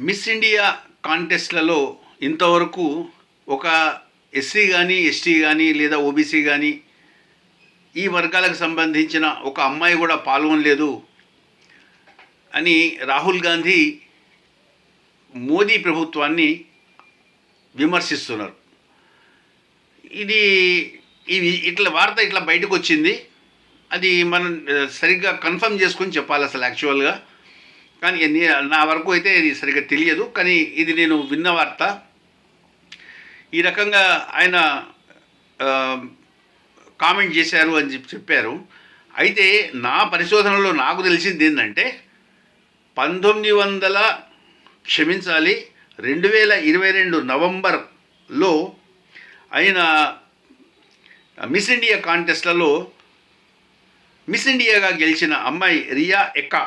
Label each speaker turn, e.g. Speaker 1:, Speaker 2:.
Speaker 1: Miss India కాంటెస్ట్లలో ఇంతవరకు ఒక SC కానీ ఎస్టీ కానీ లేదా ఓబీసీ కానీ ఈ వర్గాలకు సంబంధించిన ఒక అమ్మాయి కూడా పాల్గొనలేదు అని రాహుల్ గాంధీ మోదీ ప్రభుత్వాన్ని విమర్శిస్తున్నారు. ఇది ఇట్లా వార్త ఇట్లా బయటకు వచ్చింది. అది మనం సరిగ్గా కన్ఫర్మ్ చేసుకొని చెప్పాలి అసలు యాక్చువల్గా. కానీ నా వరకు అయితే ఇది సరిగ్గా తెలియదు, కానీ ఇది నేను విన్న వార్త. ఈ రకంగా ఆయన కామెంట్ చేశారు అని చెప్పారు. అయితే నా పరిశోధనలో నాకు తెలిసింది ఏంటంటే 2022 నవంబర్లో ఆయన మిస్ ఇండియా కాంటెస్ట్లలో మిస్ ఇండియాగా గెలిచిన అమ్మాయి రియా ఎక్కా